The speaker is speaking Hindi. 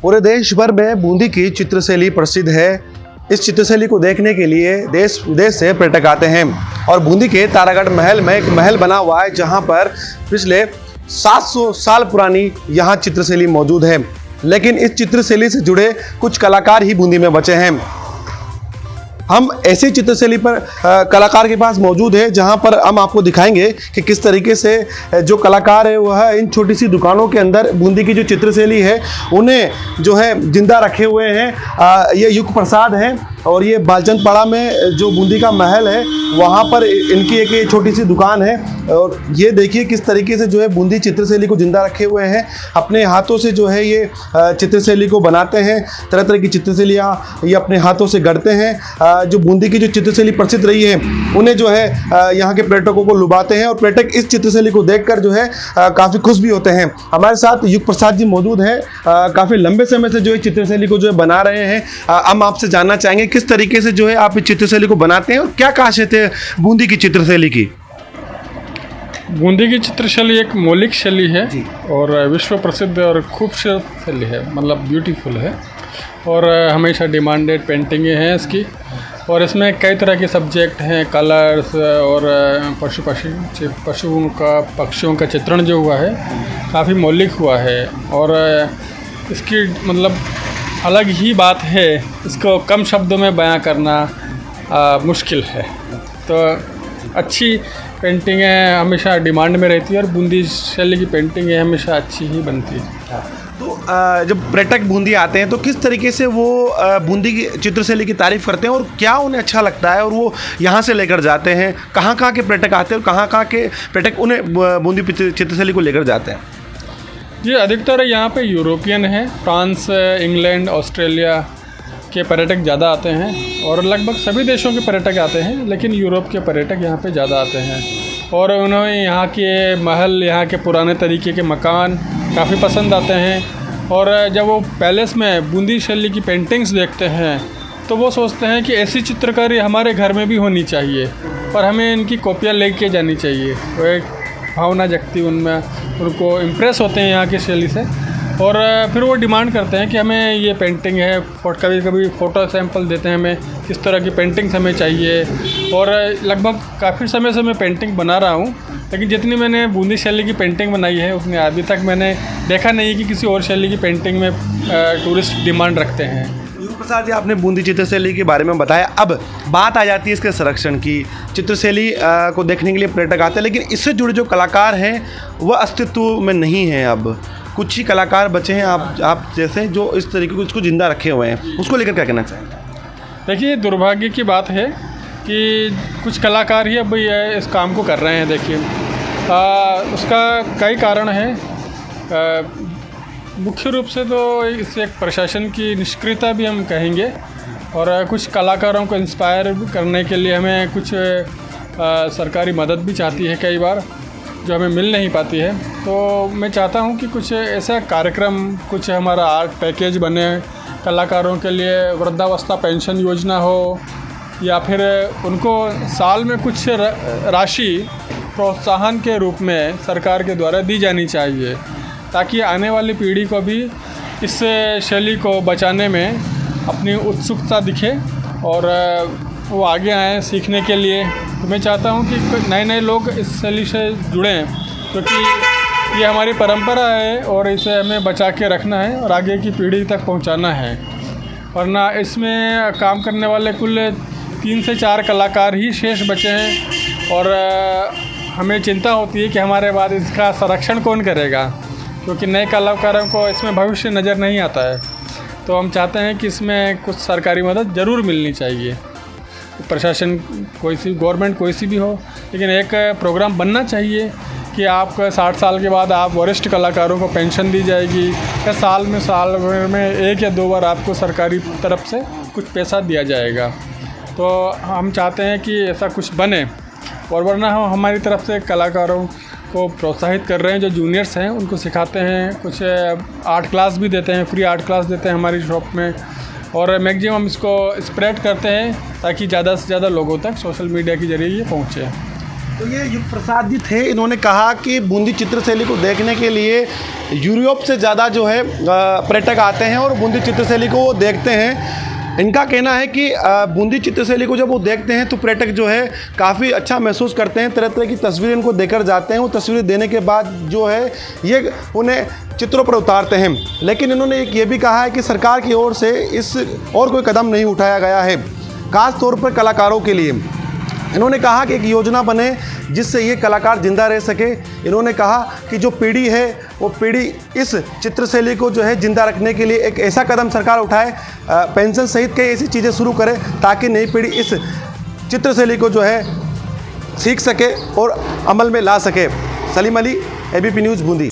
पूरे देश भर में बूंदी की चित्रशैली प्रसिद्ध है। इस चित्रशैली को देखने के लिए देश विदेश से पर्यटक आते हैं और बूंदी के तारागढ़ महल में एक महल बना हुआ है जहां पर पिछले 700 साल पुरानी यहां चित्रशैली मौजूद है। लेकिन इस चित्रशैली से जुड़े कुछ कलाकार ही बूंदी में बचे हैं। हम ऐसी चित्रशैली पर कलाकार के पास मौजूद है जहां पर हम आपको दिखाएंगे कि किस तरीके से जो कलाकार है वह इन छोटी सी दुकानों के अंदर बूंदी की जो चित्रशैली है उन्हें जो है जिंदा रखे हुए हैं। ये युग प्रसाद हैं और ये बालचंद पाड़ा में जो बूंदी का महल है वहाँ पर इनकी एक छोटी सी दुकान है। और ये देखिए किस तरीके से जो है बूंदी चित्रशैली को जिंदा रखे हुए हैं। अपने हाथों से जो है ये चित्रशैली को बनाते हैं। तरह तरह की चित्रशैलियाँ ये अपने हाथों से गढ़ते हैं। जो बूंदी की जो चित्रशैली प्रसिद्ध रही है उन्हें जो है यहाँ के पर्यटकों को लुभाते हैं और पर्यटक इस चित्रशैली को देखकर जो है काफ़ी खुश भी होते हैं। हमारे साथ युग प्रसाद जी मौजूद हैं। काफ़ी लंबे समय से जो है चित्रशैली को जो है बना रहे हैं। हम आपसे जानना चाहेंगे किस तरीके से जो है आप इस चित्रशैली को बनाते हैं और क्या खासियत है बूंदी की चित्रशैली की? बूंदी की चित्रशैली एक मौलिक शैली है और विश्व प्रसिद्ध और खूबसूरत शैली है, मतलब ब्यूटीफुल है और हमेशा डिमांडेड पेंटिंगें हैं इसकी। और इसमें कई तरह के सब्जेक्ट हैं, कलर्स और पक्षियों का चित्रण जो हुआ है काफ़ी मौलिक हुआ है। और इसकी मतलब अलग ही बात है, इसको कम शब्दों में बयां करना मुश्किल है। तो अच्छी पेंटिंगें हमेशा डिमांड में रहती है और बूंदी शैली की पेंटिंगें हमेशा अच्छी ही बनती है। तो जब पर्यटक बूंदी आते हैं तो किस तरीके से वो बूंदी की चित्रशैली की तारीफ़ करते हैं और क्या उन्हें अच्छा लगता है और वो यहाँ से लेकर जाते हैं? कहाँ कहाँ के पर्यटक आते हैं और कहाँ कहाँ के पर्यटक उन्हें बूंदी चित्रशैली को लेकर जाते हैं? ये अधिकतर यहाँ पे यूरोपियन हैं, फ्रांस, इंग्लैंड, ऑस्ट्रेलिया के पर्यटक ज़्यादा आते हैं और लगभग सभी देशों के पर्यटक आते हैं, लेकिन यूरोप के पर्यटक यहाँ पे ज़्यादा आते हैं। और उन्हें यहाँ के महल, यहाँ के पुराने तरीके के मकान काफ़ी पसंद आते हैं। और जब वो पैलेस में बूंदी शैली की पेंटिंग्स देखते हैं तो वो सोचते हैं कि ऐसी चित्रकारी हमारे घर में भी होनी चाहिए और हमें इनकी कॉपियाँ लेके जानी चाहिए। वो एक भावना जगती उनमें, उनको इम्प्रेस होते हैं यहाँ की शैली से और फिर वो डिमांड करते हैं कि हमें ये पेंटिंग है। कभी कभी फ़ोटो सैंपल देते हैं हमें, किस तरह की पेंटिंग्स हमें चाहिए। और लगभग काफ़ी समय से मैं पेंटिंग बना रहा हूँ, लेकिन जितनी मैंने बूंदी शैली की पेंटिंग बनाई है उतनी अभी तक मैंने देखा नहीं कि किसी और शैली की पेंटिंग में टूरिस्ट डिमांड रखते हैं। युग प्रसाद जी, आपने बूंदी चित्रशैली के बारे में बताया। अब बात आ जाती है इसके संरक्षण की। चित्रशैली को देखने के लिए पर्यटक आते हैं, लेकिन इससे जुड़े जो कलाकार हैं वह अस्तित्व में नहीं हैं। अब कुछ ही कलाकार बचे हैं आप जैसे जो इस तरीके को इसको जिंदा रखे हुए हैं, उसको लेकर क्या कहना चाहेंगे? देखिए, दुर्भाग्य की बात है कि कुछ कलाकार ही अब इस काम को कर रहे हैं। देखिए, उसका कई कारण है। मुख्य रूप से तो इससे एक प्रशासन की निष्क्रियता भी हम कहेंगे और कुछ कलाकारों को इंस्पायर करने के लिए हमें कुछ सरकारी मदद भी चाहती है कई बार, जो हमें मिल नहीं पाती है। तो मैं चाहता हूँ कि कुछ ऐसा कार्यक्रम, कुछ हमारा आर्ट पैकेज बने, कलाकारों के लिए वृद्धावस्था पेंशन योजना हो या फिर उनको साल में कुछ राशि प्रोत्साहन के रूप में सरकार के द्वारा दी जानी चाहिए, ताकि आने वाली पीढ़ी को भी इस शैली को बचाने में अपनी उत्सुकता दिखे और वो आगे आएँ सीखने के लिए। तो मैं चाहता हूँ कि नए नए लोग इस शैली से जुड़ें, क्योंकि ये हमारी परंपरा है और इसे हमें बचा के रखना है और आगे की पीढ़ी तक पहुँचाना है। वरना इसमें काम करने वाले कुल 3 से 4 कलाकार ही शेष बचे हैं और हमें चिंता होती है कि हमारे बाद इसका संरक्षण कौन करेगा, क्योंकि नए कलाकारों को इसमें भविष्य नज़र नहीं आता है। तो हम चाहते हैं कि इसमें कुछ सरकारी मदद ज़रूर मिलनी चाहिए। प्रशासन कोई सी, गवर्नमेंट कोई सी भी हो, लेकिन एक प्रोग्राम बनना चाहिए कि आप 60 साल के बाद आप वरिष्ठ कलाकारों को पेंशन दी जाएगी या साल में 1 या 2 बार आपको सरकारी तरफ से कुछ पैसा दिया जाएगा। तो हम चाहते हैं कि ऐसा कुछ बने और वरना हम हमारी तरफ से कलाकारों को प्रोत्साहित कर रहे हैं। जो जूनियर्स हैं उनको सिखाते हैं, कुछ आर्ट क्लास भी देते हैं, फ्री आर्ट क्लास देते हैं हमारी शॉप में और मैक्सिमम इसको स्प्रेड करते हैं ताकि ज़्यादा से ज़्यादा लोगों तक सोशल मीडिया के ज़रिए ये पहुँचे। तो ये युग प्रसाद जी थे, इन्होंने कहा कि बूंदी चित्रशैली को देखने के लिए यूरोप से ज़्यादा जो है पर्यटक आते हैं और बूंदी चित्रशैली को वो देखते हैं। इनका कहना है कि बूंदी चित्रशैली को जब वो देखते हैं तो पर्यटक जो है काफ़ी अच्छा महसूस करते हैं, तरह तरह की तस्वीरें इनको देकर जाते हैं। वो तस्वीरें देने के बाद जो है ये उन्हें चित्रों पर उतारते हैं। लेकिन इन्होंने ये भी कहा है कि सरकार की ओर से इस और कोई कदम नहीं उठाया गया है, खास तौर पर कलाकारों के लिए। इन्होंने कहा कि एक योजना बने जिससे ये कलाकार जिंदा रह सके। इन्होंने कहा कि जो पीढ़ी है वो पीढ़ी इस चित्रशैली को जो है जिंदा रखने के लिए एक ऐसा कदम सरकार उठाए, पेंशन सहित कई ऐसी चीज़ें शुरू करे ताकि नई पीढ़ी इस चित्रशैली को जो है सीख सके और अमल में ला सके। Salim Ali, ABP news, Bundi.